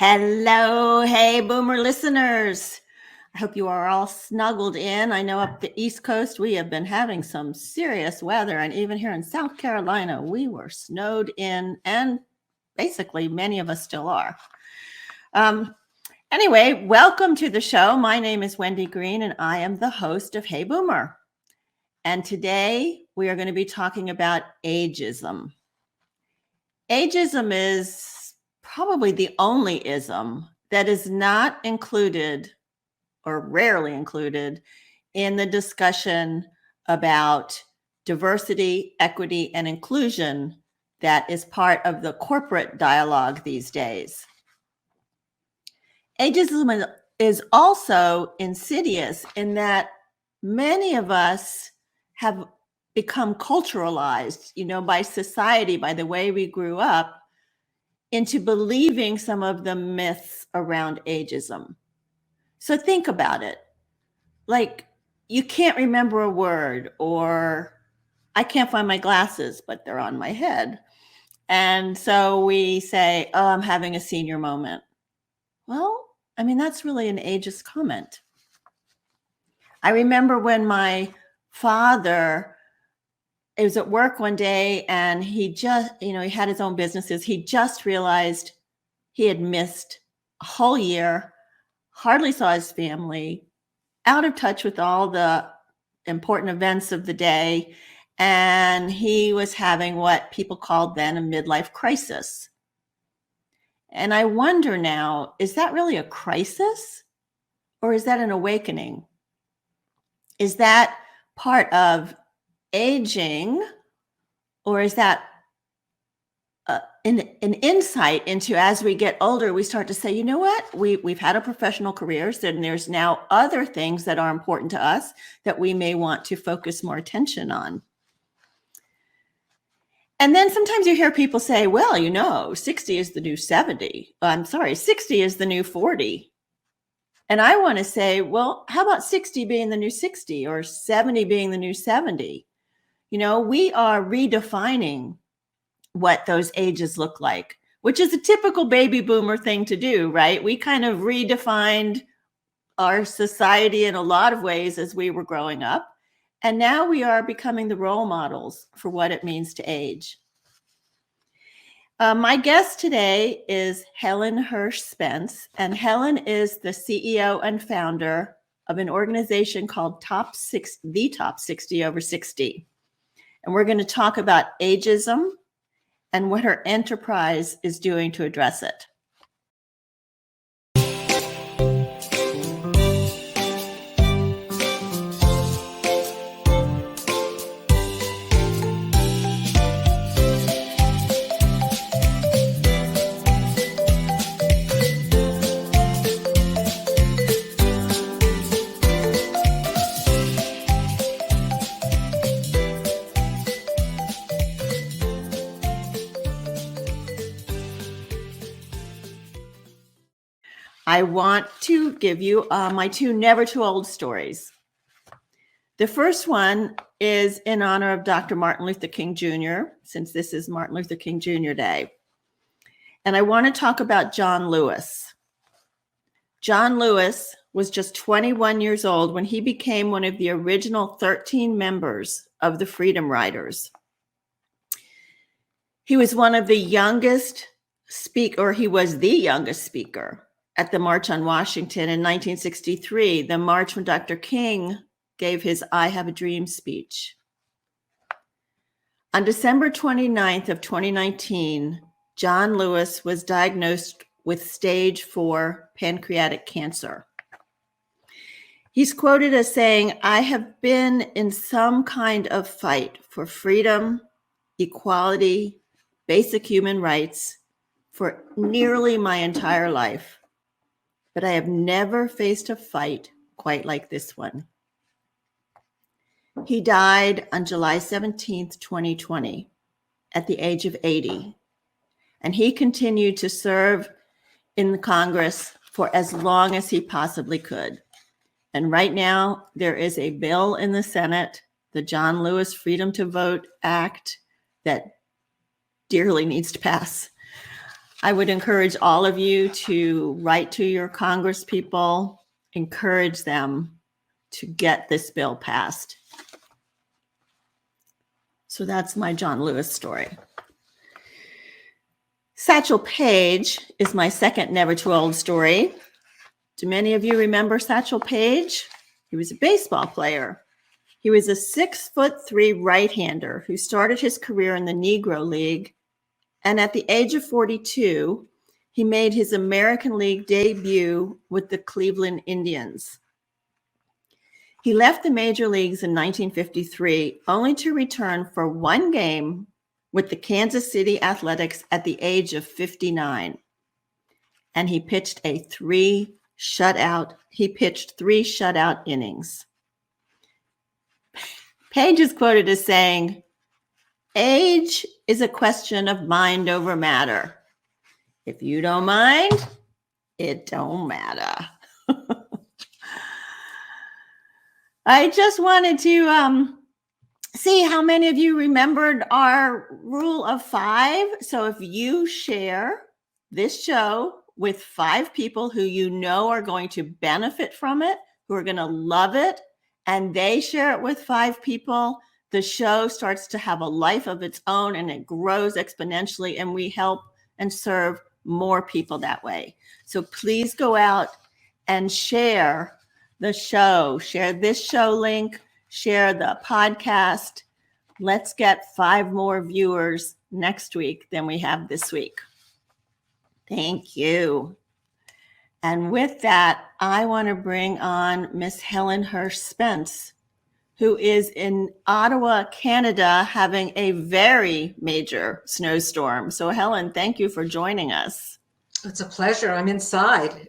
Hello, hey boomer listeners. I hope you are all snuggled in. I know up the East Coast we have been having some serious weather, and even here in South Carolina we were snowed in, and basically many of us still are. Anyway, welcome to the show. My name is Wendy Green and I am the host of Hey Boomer. And today we are going to be talking about ageism. Ageism is probably the only ism that is not included or rarely included in the discussion about diversity, equity, and inclusion that is part of the corporate dialogue these days. Ageism is also insidious in that many of us have become culturalized, by society, by the way we grew up, into believing some of the myths around ageism. So think about it. Like, you can't remember a word, or I can't find my glasses, but they're on my head. And so we say, oh, I'm having a senior moment. Well, that's really an ageist comment. I remember when my father, it was at work one day, and he just, he had his own businesses. He just realized he had missed a whole year, hardly saw his family, out of touch with all the important events of the day. And he was having what people called then a midlife crisis. And I wonder now, is that really a crisis, or is that an awakening? Is that part of aging, or is that an insight into, as we get older, we start to say, you know what, we've had a professional careers, and there's now other things that are important to us that we may want to focus more attention on. And then sometimes you hear people say, well, 60 is the new 70. 60 is the new 40. And I want to say, well, how about 60 being the new 60, or 70 being the new 70? We are redefining what those ages look like, which is a typical baby boomer thing to do, right? We kind of redefined our society in a lot of ways as we were growing up. And now we are becoming the role models for what it means to age. My guest today is Helen Hirsh Spence, and Helen is the CEO and founder of an organization called the Top 60 Over 60. And we're going to talk about ageism and what her enterprise is doing to address it. I want to give you my two never too old stories. The first one is in honor of Dr. Martin Luther King Jr., since this is Martin Luther King Jr. Day. And I want to talk about John Lewis. John Lewis was just 21 years old when he became one of the original 13 members of the Freedom Riders. He was one of the youngest he was the youngest speaker at the March on Washington in 1963, the march when Dr. King gave his I Have a Dream speech. On December 29th of 2019, John Lewis was diagnosed with stage 4 pancreatic cancer. He's quoted as saying, "I have been in some kind of fight for freedom, equality, basic human rights for nearly my entire life. But I have never faced a fight quite like this one." He died on July 17th, 2020, at the age of 80. And he continued to serve in the Congress for as long as he possibly could. And right now, there is a bill in the Senate, the John Lewis Freedom to Vote Act, that dearly needs to pass. I would encourage all of you to write to your Congress people, encourage them to get this bill passed. So that's my John Lewis story. Satchel Paige is my second never too old story. Do many of you remember Satchel Paige? He was a baseball player. He was a 6'3" right-hander who started his career in the Negro League, and at the age of 42, he made his American League debut with the Cleveland Indians. He left the major leagues in 1953, only to return for one game with the Kansas City Athletics at the age of 59. And he pitched three shutout innings. Paige is quoted as saying, "Age is a question of mind over matter. If you don't mind, it don't matter." I just wanted to see how many of you remembered our rule of 5. So if you share this show with 5 people who you know are going to benefit from it, who are going to love it, and they share it with 5 people, the show starts to have a life of its own and it grows exponentially, and we help and serve more people that way. So please go out and share the show, share this show link, share the podcast. Let's get 5 more viewers next week than we have this week. Thank you. And with that, I want to bring on Miss Helen Hirsh Spence, who is in Ottawa, Canada, having a very major snowstorm. So Helen, thank you for joining us. It's a pleasure. I'm inside.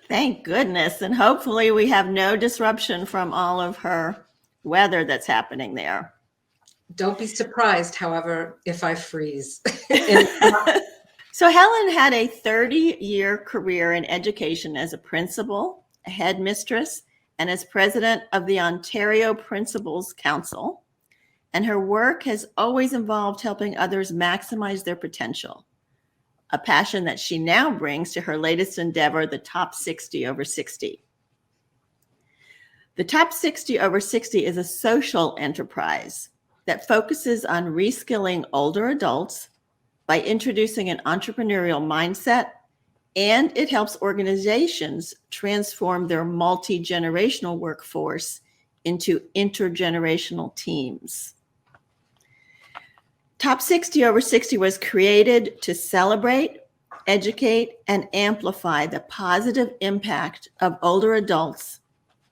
Thank goodness. And hopefully we have no disruption from all of her weather that's happening there. Don't be surprised, however, if I freeze. So Helen had a 30-year career in education as a principal, a headmistress, and as president of the Ontario Principals Council. And her work has always involved helping others maximize their potential, a passion that she now brings to her latest endeavor, the Top 60 over 60. The Top 60 over 60 is a social enterprise that focuses on reskilling older adults by introducing an entrepreneurial mindset, and it helps organizations transform their multi-generational workforce into intergenerational teams. Top 60 over 60 was created to celebrate, educate, and amplify the positive impact of older adults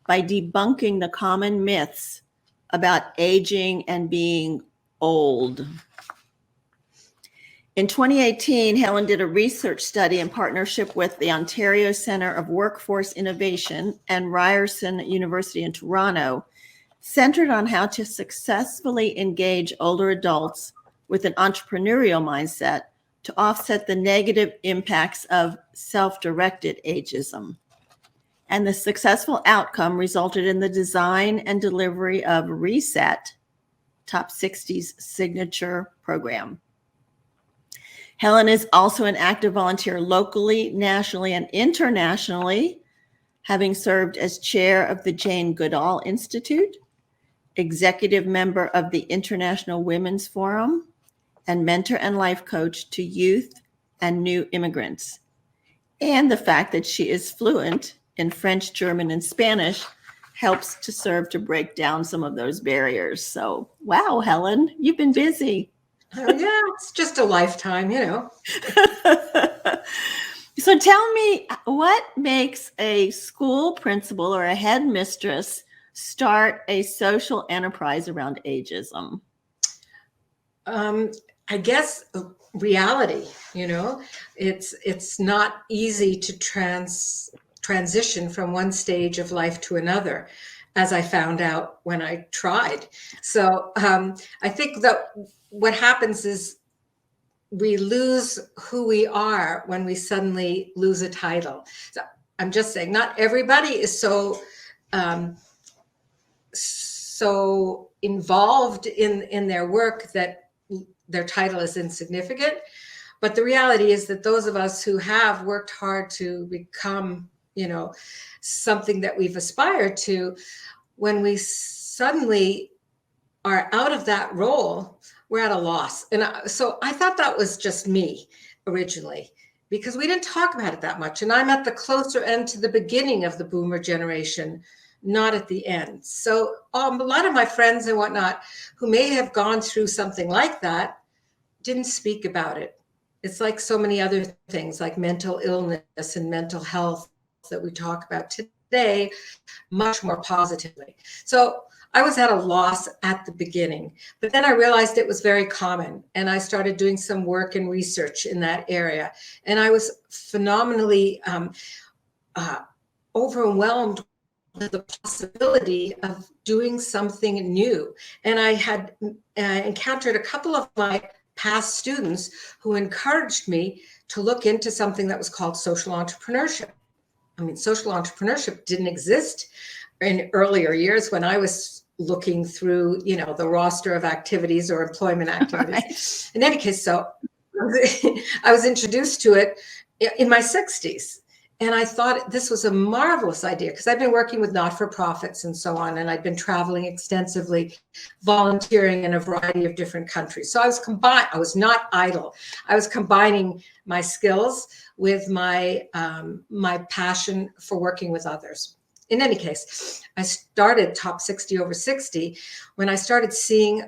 by debunking the common myths about aging and being old. In 2018, Helen did a research study in partnership with the Ontario Centre of Workforce Innovation and Ryerson University in Toronto, centered on how to successfully engage older adults with an entrepreneurial mindset to offset the negative impacts of self-directed ageism. And the successful outcome resulted in the design and delivery of Reset, Top 60's signature program. Helen is also an active volunteer locally, nationally, and internationally, having served as chair of the Jane Goodall Institute, executive member of the International Women's Forum, and mentor and life coach to youth and new immigrants. And the fact that she is fluent in French, German, and Spanish helps to serve to break down some of those barriers. So, wow, Helen, you've been busy. Yeah, it's just a lifetime, you know. So tell me, what makes a school principal or a headmistress start a social enterprise around ageism? I guess reality, you know, it's not easy to transition from one stage of life to another, as I found out when I tried. So I think that what happens is we lose who we are when we suddenly lose a title. So I'm just saying, not everybody is so involved in their work that their title is insignificant. But the reality is that those of us who have worked hard to become, something that we've aspired to, when we suddenly are out of that role, we're at a loss. And so I thought that was just me originally, because we didn't talk about it that much. And I'm at the closer end to the beginning of the boomer generation, not at the end. So a lot of my friends and whatnot who may have gone through something like that didn't speak about it. It's like so many other things like mental illness and mental health that we talk about today much more positively. So I was at a loss at the beginning, but then I realized it was very common, and I started doing some work and research in that area. And I was phenomenally overwhelmed with the possibility of doing something new. And I had encountered a couple of my past students who encouraged me to look into something that was called social entrepreneurship. I mean, social entrepreneurship didn't exist in earlier years when I was looking through, the roster of activities or employment activities. Right. In any case, so I was introduced to it in my 60s. And I thought this was a marvelous idea because I've been working with not-for-profits and so on, and I'd been traveling extensively, volunteering in a variety of different countries. So I was not idle. I was combining my skills with my passion for working with others. In any case, I started Top 60 over 60 when I started seeing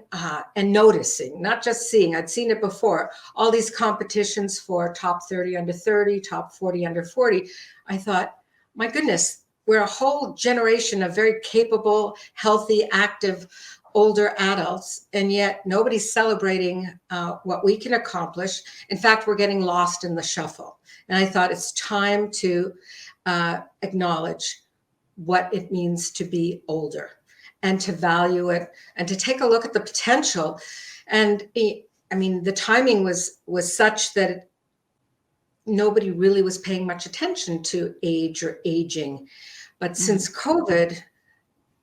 and noticing, not just seeing, I'd seen it before, all these competitions for top 30 under 30, top 40 under 40. I thought, my goodness, we're a whole generation of very capable, healthy, active, older adults, and yet nobody's celebrating what we can accomplish. In fact, we're getting lost in the shuffle. And I thought it's time to acknowledge what it means to be older and to value it and to take a look at the potential. And I mean, the timing was such that nobody really was paying much attention to age or aging. But since COVID,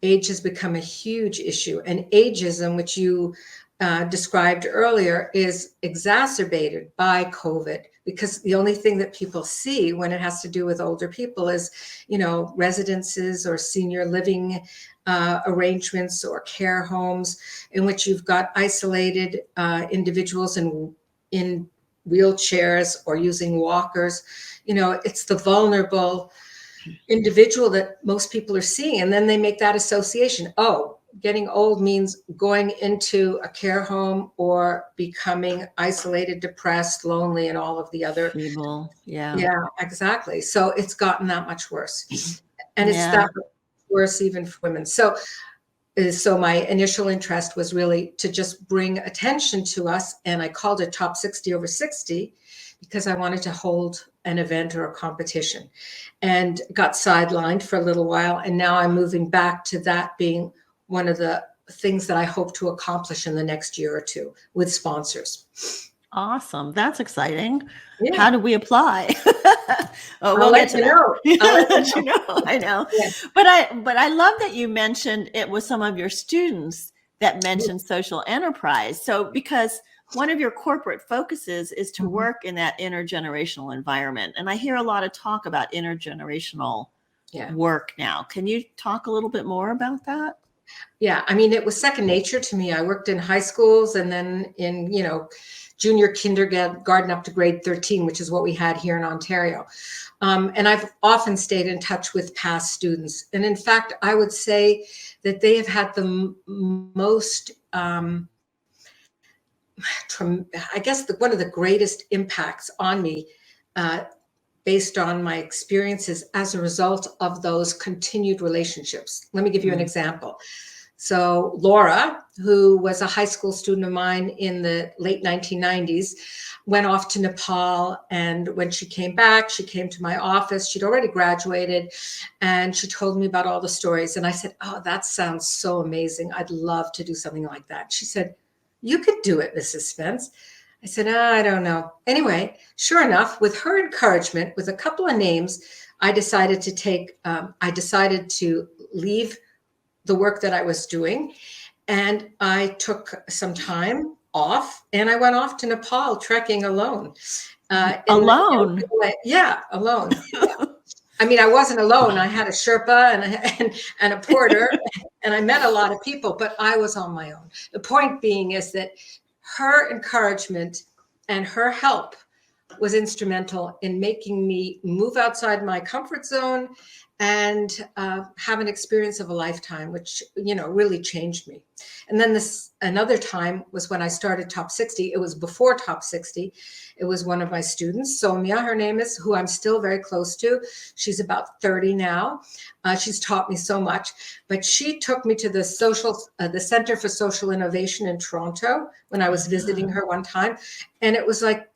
age has become a huge issue. And ageism, which you described earlier, is exacerbated by COVID, because the only thing that people see when it has to do with older people is, residences or senior living arrangements or care homes in which you've got isolated individuals in wheelchairs or using walkers. It's the vulnerable individual that most people are seeing. And then they make that association. Oh, getting old means going into a care home or becoming isolated, depressed, lonely, and all of the other people. Yeah. Yeah, exactly. So it's gotten that much worse. And it's that much worse even for women. So my initial interest was really to just bring attention to us. And I called it Top 60 over 60 because I wanted to hold an event or a competition, and got sidelined for a little while. And now I'm moving back to that being one of the things that I hope to accomplish in the next year or two with sponsors. Awesome. That's exciting. Yeah. How do we apply? I'll let you know. I know. Yeah. But I love that you mentioned it was some of your students that mentioned social enterprise. So because one of your corporate focuses is to work in that intergenerational environment. And I hear a lot of talk about intergenerational work now. Can you talk a little bit more about that? Yeah, I mean, it was second nature to me. I worked in high schools and then in, junior kindergarten up to grade 13, which is what we had here in Ontario. And I've often stayed in touch with past students. And in fact, I would say that they have had the most, I guess, one of the greatest impacts on me based on my experiences as a result of those continued relationships. Let me give you an example. So Laura, who was a high school student of mine in the late 1990s, went off to Nepal. And when she came back, she came to my office. She'd already graduated, and she told me about all the stories. And I said, oh, that sounds so amazing. I'd love to do something like that. She said, you could do it, Mrs. Spence. I said, I don't know. Anyway, sure enough, with her encouragement, with a couple of names, I decided to leave the work that I was doing. And I took some time off, and I went off to Nepal trekking alone. Alone. Yeah, alone. Yeah. I mean, I wasn't alone. I had a Sherpa and a porter, and I met a lot of people, but I was on my own. The point being is that her encouragement and her help was instrumental in making me move outside my comfort zone and have an experience of a lifetime, which, really changed me. And then another time was when I started Top 60. It was before Top 60. It was one of my students, Sonia, her name is, who I'm still very close to. She's about 30 now. She's taught me so much, but she took me to the Center for Social Innovation in Toronto when I was visiting her one time. And it was like,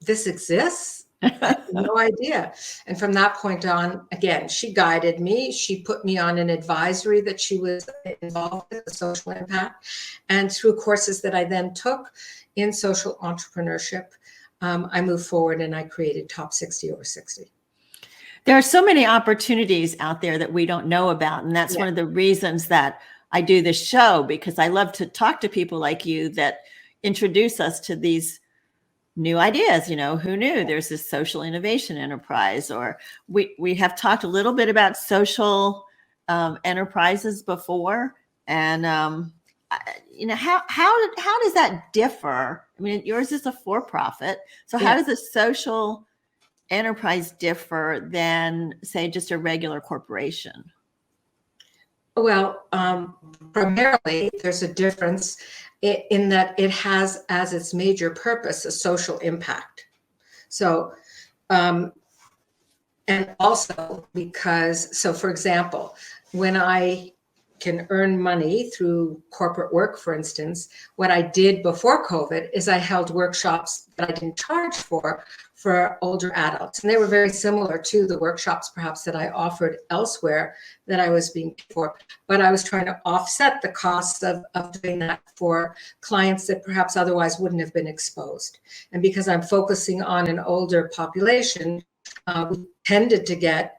this exists? I had no idea. And from that point on, again, she guided me. She put me on an advisory that she was involved with, the social impact. And through courses that I then took in social entrepreneurship, I moved forward and I created Top 60 over 60. There are so many opportunities out there that we don't know about. And that's one of the reasons that I do this show, because I love to talk to people like you that introduce us to these new ideas. Who knew there's this social innovation enterprise? Or we have talked a little bit about social enterprises before. And, how does that differ? I mean, yours is a for-profit. So how does a social enterprise differ than, say, just a regular corporation? Well, primarily there's a difference in that it has as its major purpose a social impact. So, and also because, so for example, when I can earn money through corporate work, for instance, what I did before COVID is I held workshops that I didn't charge for older adults. And they were very similar to the workshops perhaps that I offered elsewhere that I was being paid for. But I was trying to offset the costs of doing that for clients that perhaps otherwise wouldn't have been exposed. And because I'm focusing on an older population, we tended to get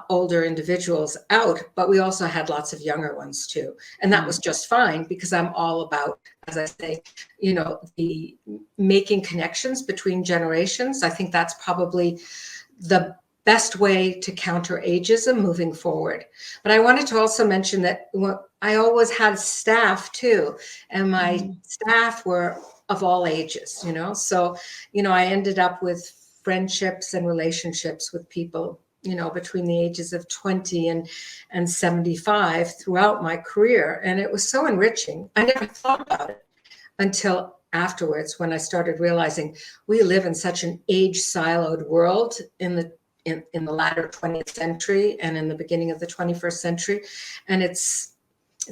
older individuals out, but we also had lots of younger ones too. And that was just fine because I'm all about, as I say, the making connections between generations. I think that's probably the best way to counter ageism moving forward. But I wanted to also mention that I always had staff too, and my staff were of all ages, so, I ended up with friendships and relationships with people between the ages of 20 and 75 throughout my career. And it was so enriching. I never thought about it until afterwards, when I started realizing we live in such an age siloed world in the latter 20th century and in the beginning of the 21st century. And it's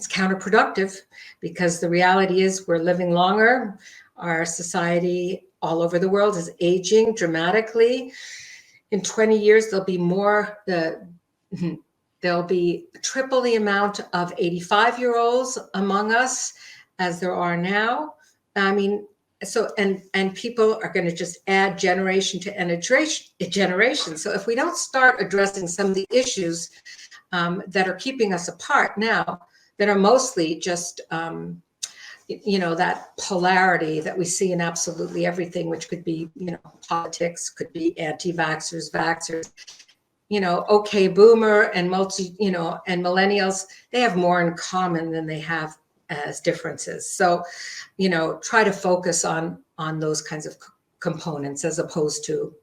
counterproductive, because the reality is we're living longer. Our society all over the world is aging dramatically. In 20 years, there'll be triple the amount of 85-year-olds among us as there are now. I mean, so, and people are going to just add generation to generation. So if we don't start addressing some of the issues that are keeping us apart now, that are mostly just, that polarity that we see in absolutely everything, which could be, politics, could be anti-vaxxers, vaxxers, okay, boomer and and millennials, they have more in common than they have as differences. So, try to focus on those kinds of components as opposed to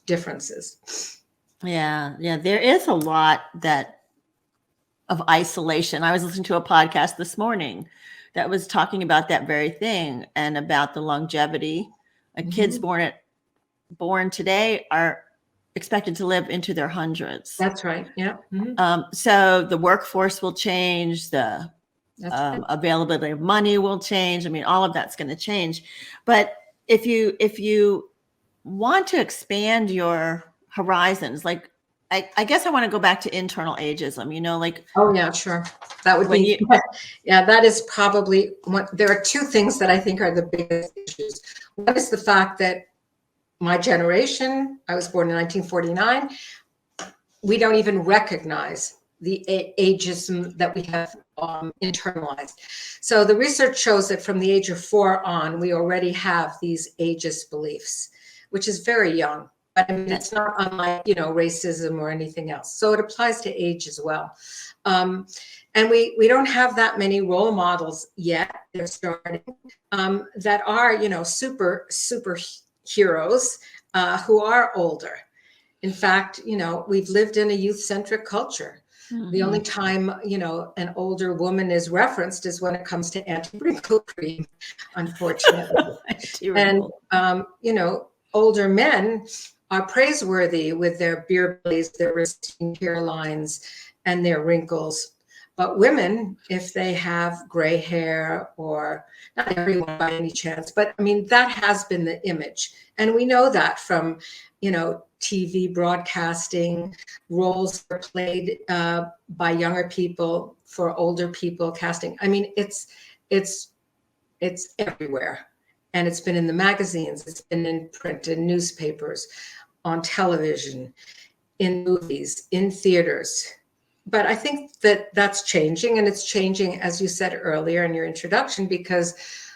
differences. Yeah. There is a lot of isolation. I was listening to a podcast this morning that was talking about that very thing, and about the longevity. Kids born today are expected to live into their hundreds. That's right. Yeah. So the workforce will change, the availability of money will change. I mean, all of that's going to change. But if you want to expand your horizons, like, I guess I want to go back to internal ageism, like. Oh yeah, sure. That would be, yeah, that is probably there are two things that I think are the biggest issues. One is the fact that my generation, I was born in 1949, we don't even recognize the ageism that we have internalized. So the research shows that from the age of 4 on, we already have these ageist beliefs, which is very young. But I mean, it's not unlike, racism or anything else. So it applies to age as well. And we don't have that many role models yet. They're starting that are, super heroes who are older. In fact, we've lived in a youth-centric culture. Mm-hmm. The only time, an older woman is referenced is when it comes to anti-wrinkle cream, unfortunately. And, older men are praiseworthy with their beer bellies, their receding hairlines, and their wrinkles. But women, if they have gray hair, or not everyone by any chance, but I mean, that has been the image. And we know that from, TV broadcasting, roles are played by younger people for older people casting. I mean, it's everywhere. And it's been in the magazines, it's been in print, in newspapers, on television, in movies, in theaters. But I think that that's changing, and it's changing, as you said earlier in your introduction, because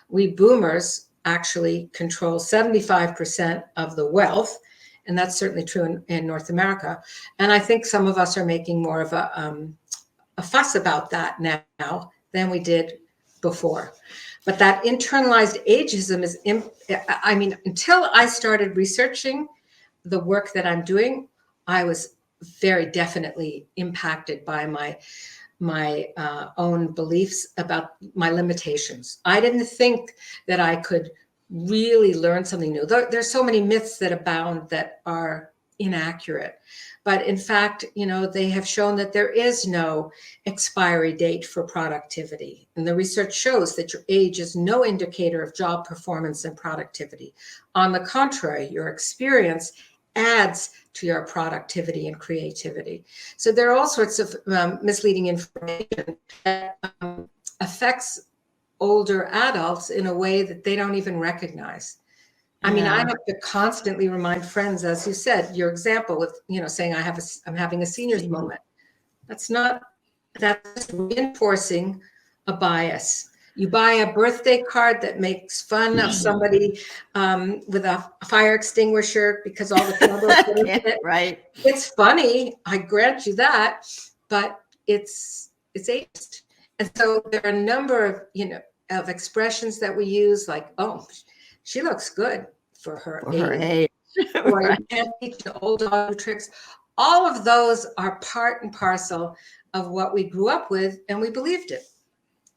we boomers actually control 75% of the wealth, and that's certainly true in North America. And I think some of us are making more of a fuss about that now than we did before. But that internalized ageism is, until I started researching the work that I'm doing, I was very definitely impacted by my own beliefs about my limitations. I didn't think that I could really learn something new. There's so many myths that abound that are inaccurate. But in fact, they have shown that there is no expiry date for productivity. And the research shows that your age is no indicator of job performance and productivity. On the contrary, your experience adds to your productivity and creativity. So there are all sorts of misleading information that affects older adults in a way that they don't even recognize. I mean, I have to constantly remind friends, as you said, your example with, saying I'm having a senior's moment. That's reinforcing a bias. You buy a birthday card that makes fun of somebody with a fire extinguisher because all the candles are in it. Right. It's funny, I grant you that, but it's ageist. And so there are a number of, of expressions that we use, like, oh, she looks good for her age. Or you can't teach the old dog tricks. All of those are part and parcel of what we grew up with, and we believed it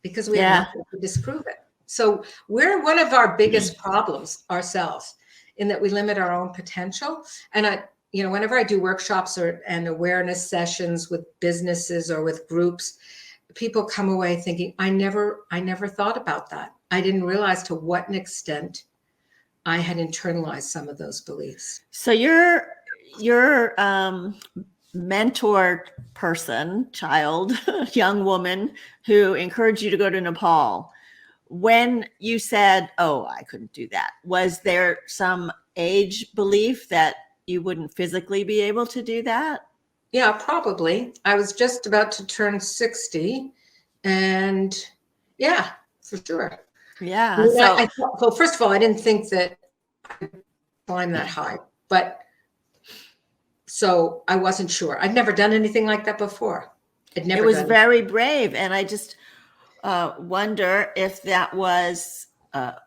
because we have nothing to disprove it. So we're one of our biggest problems ourselves, in that we limit our own potential. And whenever I do workshops and awareness sessions with businesses or with groups, people come away thinking, I never thought about that. I didn't realize to what an extent I had internalized some of those beliefs. So your mentor person, child, young woman who encouraged you to go to Nepal, when you said, oh, I couldn't do that, was there some age belief that you wouldn't physically be able to do that? Yeah, probably. I was just about to turn 60, and yeah, for sure. Yeah. Well, first of all, I didn't think that I could climb that high, but so I wasn't sure. I'd never done anything like that before. It was very brave, and I just wonder if that was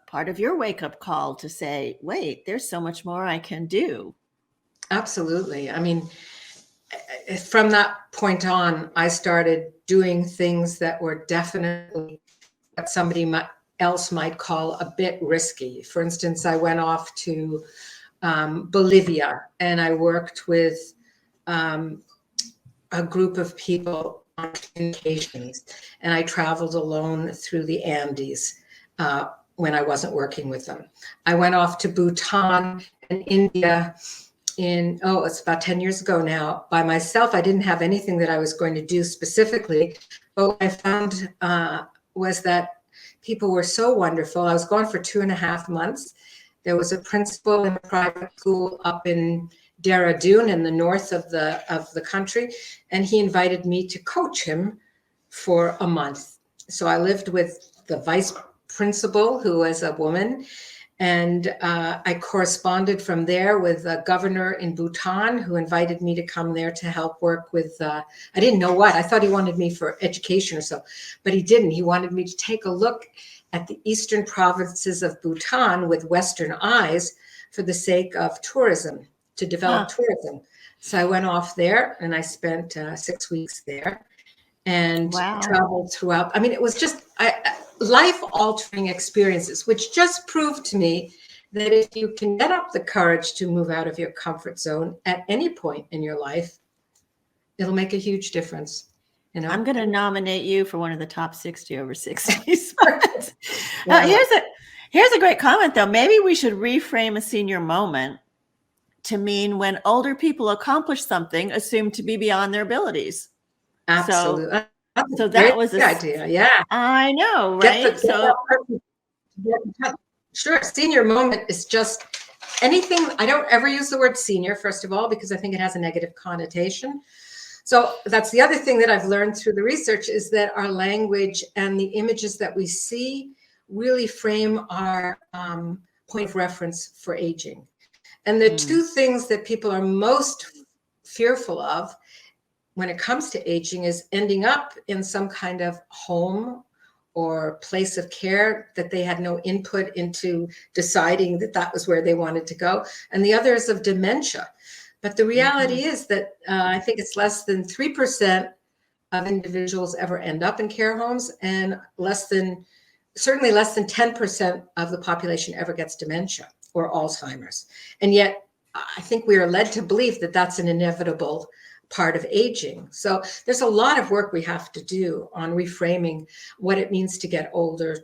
part of your wake-up call to say, wait, there's so much more I can do. Absolutely. I mean, from that point on, I started doing things that were definitely what somebody else might call a bit risky. For instance, I went off to Bolivia, and I worked with a group of people on communications, and I traveled alone through the Andes when I wasn't working with them. I went off to Bhutan and India it's about 10 years ago now, by myself. I didn't have anything that I was going to do specifically, but what I found was that people were so wonderful. I was gone for 2.5 months. There was a principal in a private school up in Dehradun in the north of the country, and he invited me to coach him for a month. So I lived with the vice principal, who was a woman, and I corresponded from there with a governor in Bhutan who invited me to come there to help work with, I didn't know what. I thought he wanted me for education or so, but he didn't. He wanted me to take a look at the eastern provinces of Bhutan with Western eyes for the sake of tourism, to develop tourism. So I went off there and I spent 6 weeks there and traveled throughout. I mean, it was just life-altering experiences, which just proved to me that if you can get up the courage to move out of your comfort zone at any point in your life, it'll make a huge difference. You know? I'm going to nominate you for one of the top 60 over 60s. Here's a great comment, though. Maybe we should reframe a senior moment to mean when older people accomplish something assumed to be beyond their abilities. Absolutely. So that was a good idea. Yeah. I know, right? Sure. Senior moment is just anything. I don't ever use the word senior, first of all, because I think it has a negative connotation. So that's the other thing that I've learned through the research, is that our language and the images that we see really frame our point of reference for aging. And the two things that people are most fearful of when it comes to aging is ending up in some kind of home or place of care that they had no input into deciding that that was where they wanted to go. And the other is of dementia. But the reality is that I think it's less than 3% of individuals ever end up in care homes, and certainly less than 10% of the population ever gets dementia or Alzheimer's. And yet I think we are led to believe that that's an inevitable part of aging. So there's a lot of work we have to do on reframing what it means to get older,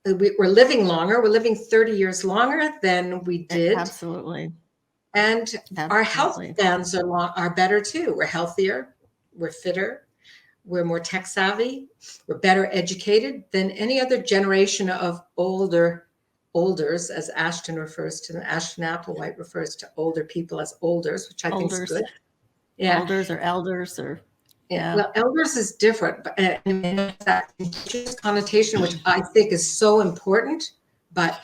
we're living longer. We're living 30 years longer than we did. Absolutely. And our health spans are better too. We're healthier, we're fitter, we're more tech savvy, we're better educated than any other generation of olders, as Ashton Applewhite refers to older people as olders, which I think is good. Yeah. Elders or elders or Well, elders is different, but that indigenous connotation, which I think is so important, but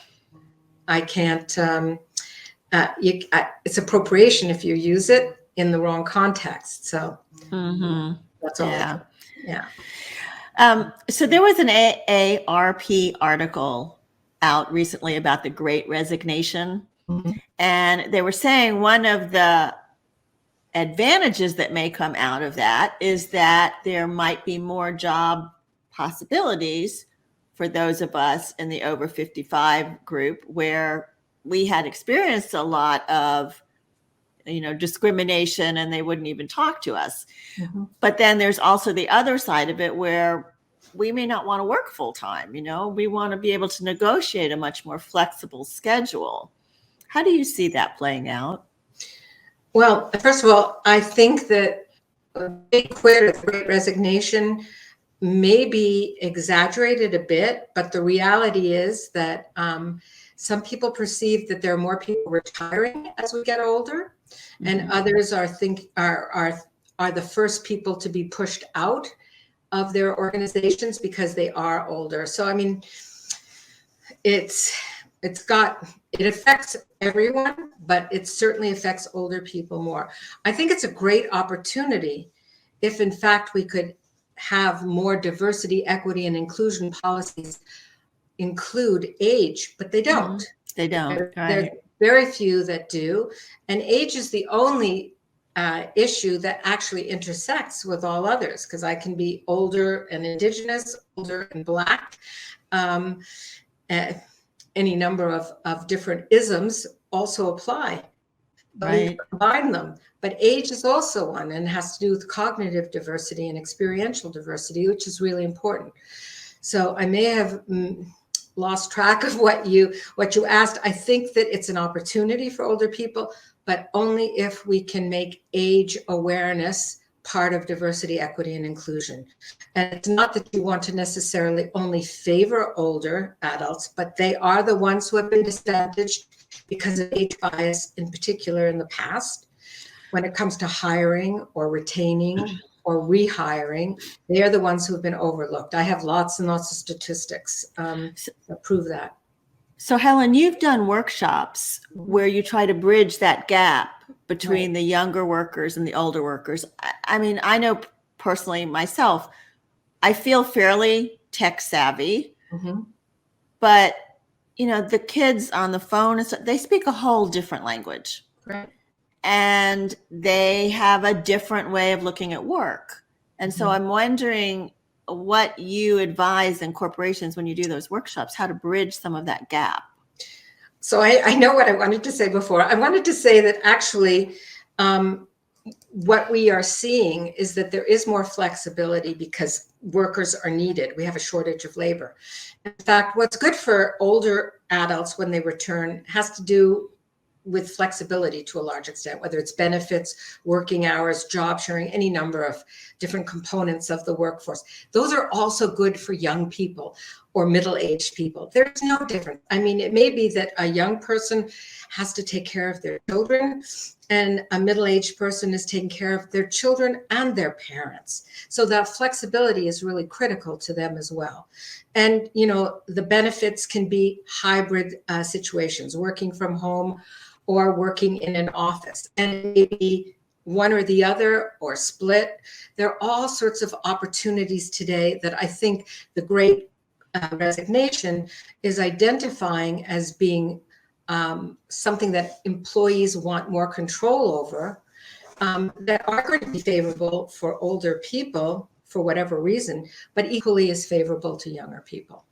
I can't. It's appropriation if you use it in the wrong context. So that's all. So there was an AARP article out recently about the Great Resignation, and they were saying one of the advantages that may come out of that is that there might be more job possibilities for those of us in the over 55 group, where we had experienced a lot of discrimination and they wouldn't even talk to us. But then there's also the other side of it where we may not want to work full time. We want to be able to negotiate a much more flexible schedule. How do you see that playing out? Well, first of all, I think that a big quit, the Great Resignation, may be exaggerated a bit, but the reality is that some people perceive that there are more people retiring as we get older, and others are the first people to be pushed out of their organizations because they are older. So I mean, it affects everyone, but it certainly affects older people more. I think it's a great opportunity if, in fact, we could have more diversity, equity, and inclusion policies include age, but they don't. They don't. There are very few that do. And age is the only issue that actually intersects with all others, because I can be older and Indigenous, older and Black. Any number of different isms also apply. We combine them. But age is also one, and has to do with cognitive diversity and experiential diversity, which is really important. So I may have lost track of what you asked. I think that it's an opportunity for older people, but only if we can make age awareness part of diversity, equity, and inclusion. And it's not that you want to necessarily only favor older adults, but they are the ones who have been disadvantaged because of age bias, in particular in the past, when it comes to hiring or retaining or rehiring, they are the ones who have been overlooked. I have lots and lots of statistics that prove that. So Helen, you've done workshops where you try to bridge that gap between the younger workers and the older workers. I mean, I know personally myself, I feel fairly tech savvy, but you know, the kids on the phone, they speak a whole different language. Right. And they have a different way of looking at work. And so I'm wondering what you advise in corporations when you do those workshops, how to bridge some of that gap. So I know what I wanted to say before. I wanted to say that actually what we are seeing is that there is more flexibility because workers are needed. We have a shortage of labor. In fact, what's good for older adults when they return has to do with flexibility to a large extent, whether it's benefits, working hours, job sharing, any number of different components of the workforce. Those are also good for young people or middle-aged people. There's no difference. I mean, it may be that a young person has to take care of their children and a middle-aged person is taking care of their children and their parents. So that flexibility is really critical to them as well. And, you know, the benefits can be hybrid situations, working from home or working in an office, and maybe one or the other or split. There are all sorts of opportunities today that I think the great resignation is identifying as being something that employees want more control over, that are going to be favorable for older people for whatever reason, but equally as favorable to younger people.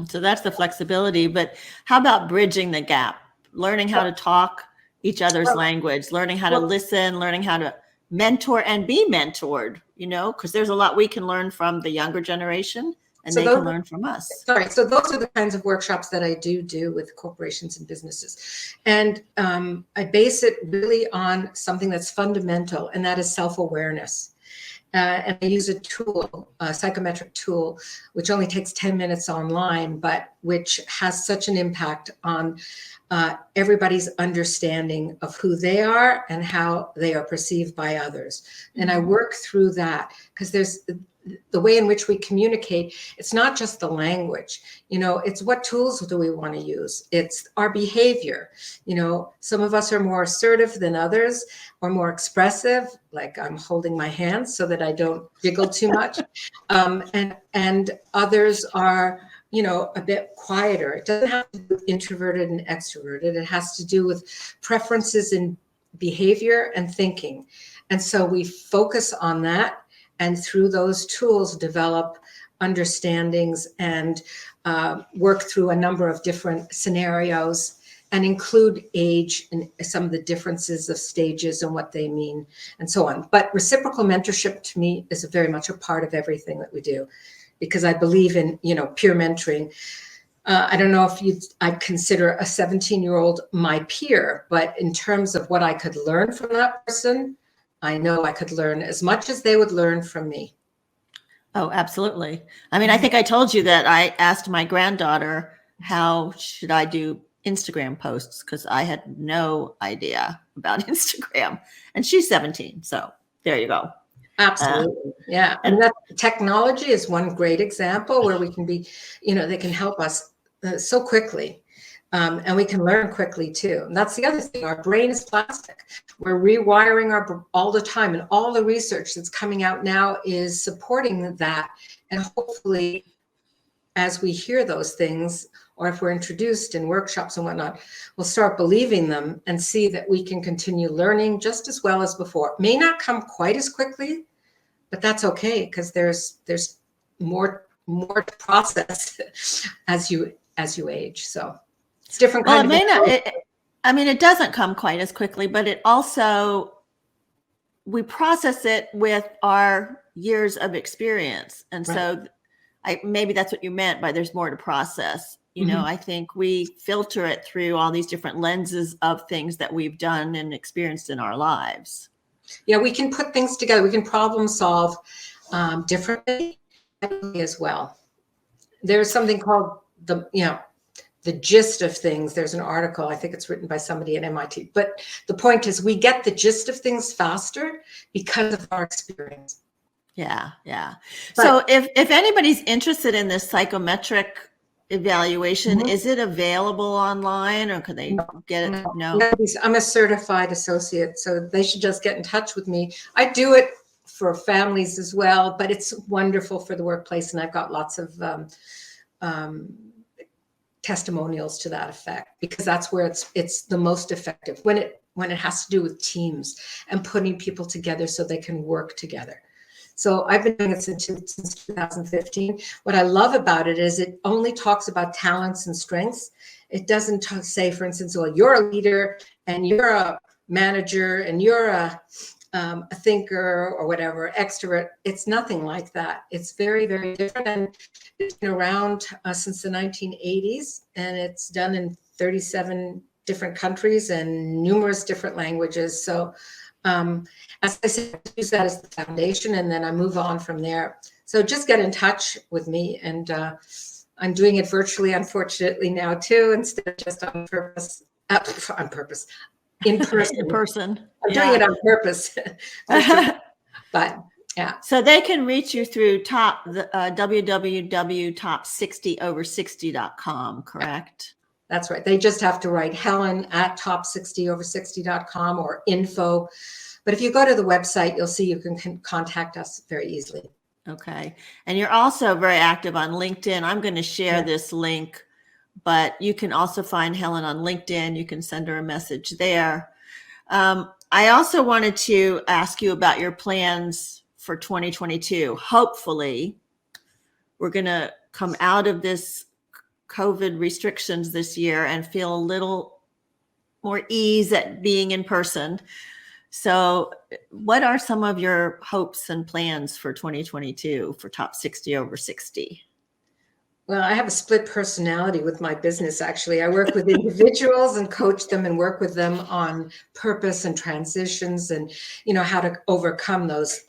So that's the flexibility. But how about bridging the gap? Learning how to talk each other's language, learning how to listen, learning how to mentor and be mentored, you know, because there's a lot we can learn from the younger generation and so they can learn from us. Sorry. So those are the kinds of workshops that I do with corporations and businesses. And I base it really on something that's fundamental, and that is self-awareness. And I use a tool, a psychometric tool, which only takes 10 minutes online, but which has such an impact on everybody's understanding of who they are and how they are perceived by others. And I work through that because there's the way in which we communicate. It's not just the language, you know, it's what tools do we want to use? It's our behavior. You know, some of us are more assertive than others or more expressive, like I'm holding my hands so that I don't jiggle too much. And others are, you know, a bit quieter. It doesn't have to be introverted and extroverted. It has to do with preferences in behavior and thinking. And so we focus on that, and through those tools develop understandings and work through a number of different scenarios and include age and some of the differences of stages and what they mean and so on. But reciprocal mentorship to me is very much a part of everything that we do, because I believe in, you know, peer mentoring. I don't know if I'd consider a 17-year-old my peer, but in terms of what I could learn from that person, I know I could learn as much as they would learn from me. Oh, absolutely. I mean, I think I told you that I asked my granddaughter, how should I do Instagram posts? Because I had no idea about Instagram, and she's 17. So there you go. Absolutely. Yeah. And that technology is one great example where we can be, you know, they can help us so quickly. And we can learn quickly too. And that's the other thing. Our brain is plastic. We're rewiring all the time, and all the research that's coming out now is supporting that. And hopefully, as we hear those things, or if we're introduced in workshops and whatnot, we'll start believing them and see that we can continue learning just as well as before. It may not come quite as quickly, but that's okay, because there's more to process as you age. So it's different. Well, it may not. I mean, it doesn't come quite as quickly, but it also, we process it with our years of experience, and so maybe that's what you meant by there's more to process. You know, I think we filter it through all these different lenses of things that we've done and experienced in our lives. Yeah, we can put things together. We can problem solve differently as well. There's something called the gist of things. There's an article, I think it's written by somebody at MIT. But the point is, we get the gist of things faster because of our experience. Yeah, yeah. But So if anybody's interested in this psychometric evaluation, Mhm. is it available online or could they get it? No. I'm a certified associate, so they should just get in touch with me. I do it for families as well, but it's wonderful for the workplace, and I've got lots of um, testimonials to that effect, because that's where it's the most effective, when it has to do with teams and putting people together so they can work together. So I've been doing it since 2015. What I love about it is it only talks about talents and strengths. It doesn't say, for instance, well, you're a leader and you're a manager and you're a thinker or whatever, extrovert. It's nothing like that. It's very, very different. And it's been around since the 1980s, and it's done in 37 different countries and numerous different languages. So as I said, I use that as the foundation, and then I move on from there. So just get in touch with me, and I'm doing it virtually, unfortunately, now too, instead of just on purpose. In person. In person. I'm doing it on purpose. But yeah. So they can reach you through www.top60over60.com, correct? That's right. They just have to write Helen at top60over60.com or info. But if you go to the website, you'll see you can contact us very easily. Okay. And you're also very active on LinkedIn. I'm going to share this link, but you can also find Helen on LinkedIn. You can send her a message there. I also wanted to ask you about your plans for 2022. Hopefully, we're going to come out of this COVID restrictions this year and feel a little more ease at being in person. So what are some of your hopes and plans for 2022 for Top 60 over 60? Well, I have a split personality with my business, actually. I work with individuals and coach them and work with them on purpose and transitions and, how to overcome those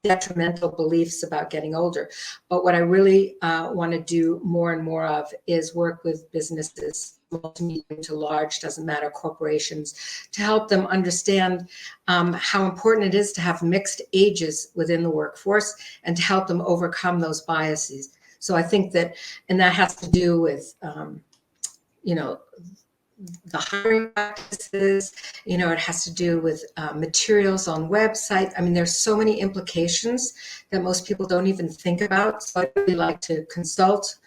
detrimental beliefs about getting older. But what I really want to do more and more of is work with businesses, small to medium to large, doesn't matter, corporations, to help them understand how important it is to have mixed ages within the workforce and to help them overcome those biases. So I think that, and that has to do with, the hiring practices, it has to do with materials on websites. I mean, there's so many implications that most people don't even think about. So I'd really like to consult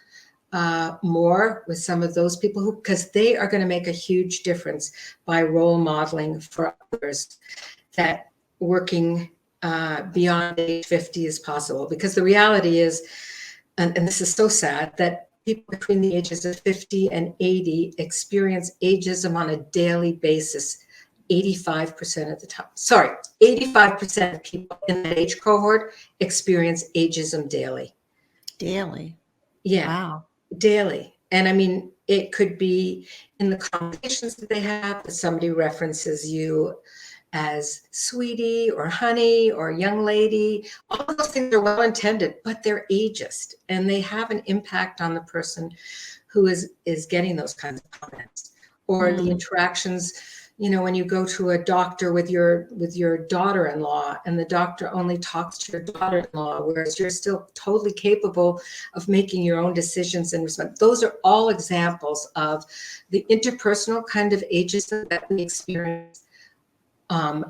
more with some of those people because they are going to make a huge difference by role modeling for others that working beyond age 50 is possible. Because the reality is, and this is so sad, that people between the ages of 50 and 80 experience ageism on a daily basis 85% of the time. 85% of people in that age cohort experience ageism daily. Daily? Yeah. Wow. Daily. And I mean, it could be in the conversations that they have, that somebody references you as sweetie or honey or young lady. All of those things are well intended, but they're ageist, and they have an impact on the person who is getting those kinds of comments. Or the interactions, when you go to a doctor with your daughter-in-law, and the doctor only talks to your daughter-in-law, whereas you're still totally capable of making your own decisions and respond. Those are all examples of the interpersonal kind of ageism that we experience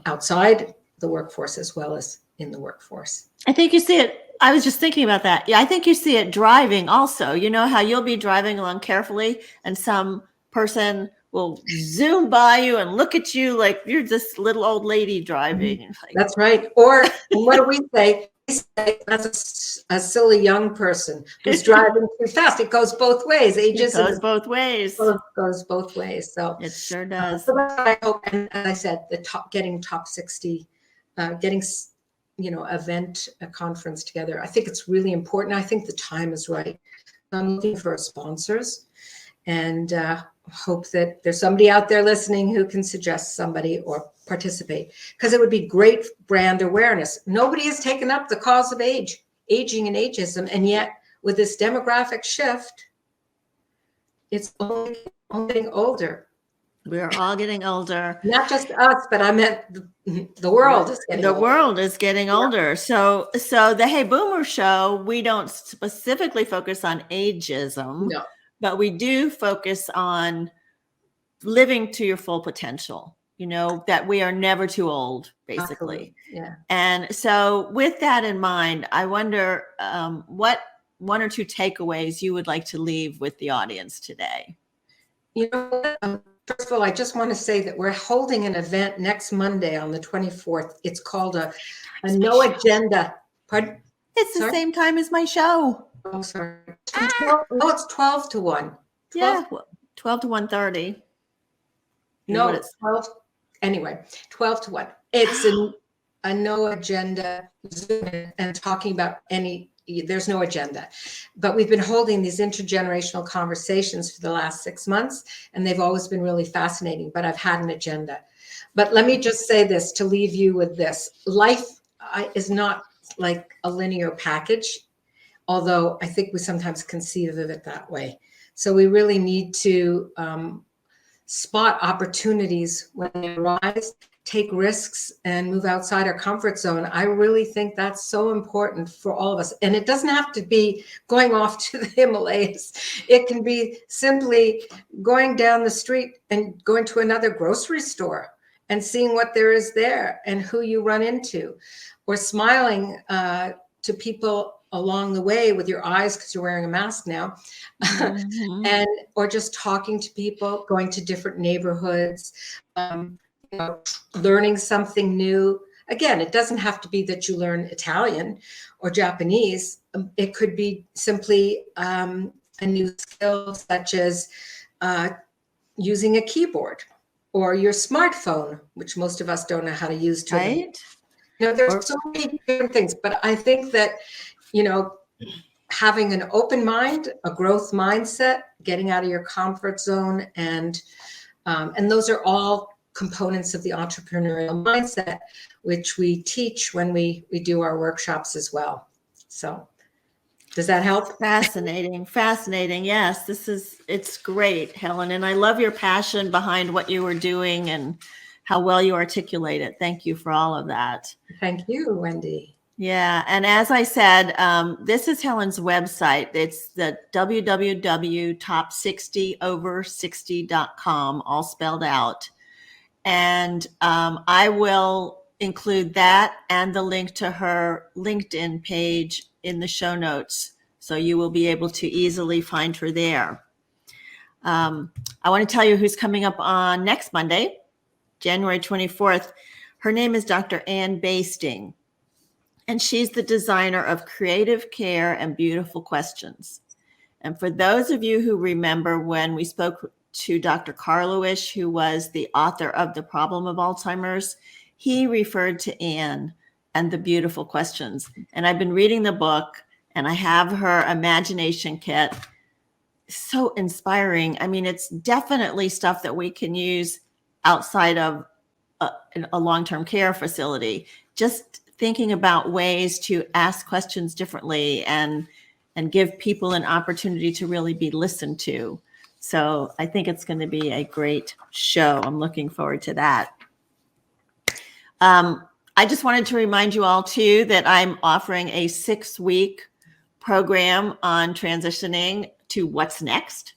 outside the workforce as well as in the workforce. I think you see it. I was just thinking about that. Yeah, I think you see it driving also. You know how you'll be driving along carefully and some person will zoom by you and look at you like you're this little old lady driving. Mm-hmm. That's right. Or what do we say? We say that's a silly young person who's driving too fast. It goes both ways. It goes both ways. Goes both ways. So it sure does. So that's what I hope. And as I said, getting top 60, getting a conference together. I think it's really important. I think the time is right. I'm looking for sponsors, and hope that there's somebody out there listening who can suggest somebody or participate, because it would be great brand awareness. Nobody has taken up the cause of aging and ageism, and yet with this demographic shift, it's only getting older. We're all getting older. Not just us, but I meant the world is getting The older. world is getting older. So the Hey Boomer Show, we don't specifically focus on ageism, No, but we do focus on living to your full potential, that we are never too old, basically. absolutely. Yeah. And so with that in mind, I wonder what one or two takeaways you would like to leave with the audience today. You know what? First of all, I just want to say that we're holding an event next Monday on the 24th. It's called a no agenda. Pardon? It's the Sorry? same time as my show. Oh, sorry. No, it's 12 to 1. 12? Yeah, 12 to 1:30. No, it's 12. Anyway, 12 to 1. It's a no agenda Zoom and talking about there's no agenda. But we've been holding these intergenerational conversations for the last 6 months, and they've always been really fascinating, but I've had an agenda. But let me just say this to leave you with this. Life is not like a linear package, although I think we sometimes conceive of it that way. So we really need to spot opportunities when they arise, take risks, and move outside our comfort zone. I really think that's so important for all of us. And it doesn't have to be going off to the Himalayas. It can be simply going down the street and going to another grocery store and seeing what there is there and who you run into, or smiling to people along the way with your eyes because you're wearing a mask now, and or just talking to people, going to different neighborhoods, learning something new. Again, it doesn't have to be that you learn Italian or Japanese. It could be simply a new skill, such as using a keyboard or your smartphone, which most of us don't know how to use. Right? There's so many different things, but I think that, having an open mind, a growth mindset, getting out of your comfort zone, and those are all components of the entrepreneurial mindset, which we teach when we do our workshops as well. So does that help? Fascinating. Yes, it's great, Helen. And I love your passion behind what you were doing and how well you articulate it. Thank you for all of that. Thank you, Wendy. Yeah. And as I said, this is Helen's website. It's the www.top60over60.com, all spelled out. And I will include that and the link to her LinkedIn page in the show notes. So you will be able to easily find her there. I want to tell you who's coming up on next Monday, January 24th. Her name is Dr. Ann Basting, and she's the designer of Creative Care and Beautiful Questions. And for those of you who remember when we spoke to Dr. Karlowish, who was the author of The Problem of Alzheimer's, he referred to Ann and the Beautiful Questions. And I've been reading the book, and I have her imagination kit. So inspiring. I mean, it's definitely stuff that we can use outside of a long-term care facility. Just thinking about ways to ask questions differently and give people an opportunity to really be listened to. So I think it's going to be a great show. I'm looking forward to that. I just wanted to remind you all too that I'm offering a 6-week program on transitioning to what's next.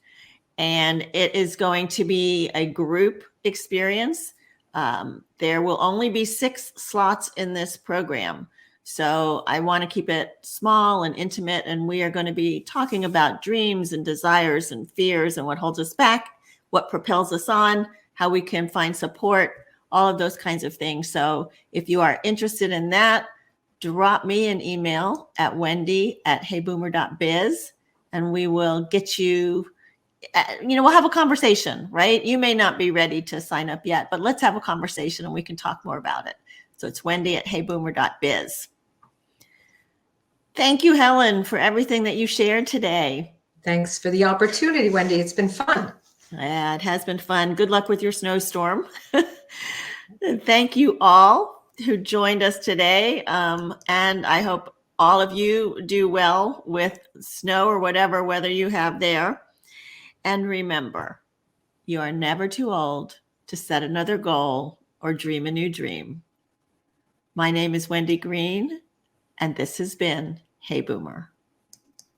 And it is going to be a group experience. There will only be 6 slots in this program. So I want to keep it small and intimate. And we are going to be talking about dreams and desires and fears and what holds us back, what propels us on, how we can find support, all of those kinds of things. So if you are interested in that, drop me an email at wendy@heyboomer.biz, and we will get you, we'll have a conversation, right? You may not be ready to sign up yet, but let's have a conversation and we can talk more about it. So it's wendy@heyboomer.biz. Thank you, Helen, for everything that you shared today. Thanks for the opportunity, Wendy. It's been fun. Yeah, it has been fun. Good luck with your snowstorm. Thank you all who joined us today. And I hope all of you do well with snow or whatever weather you have there. And remember, You are never too old to set another goal or dream a new dream. My name is Wendy Green, and this has been Hey Boomer.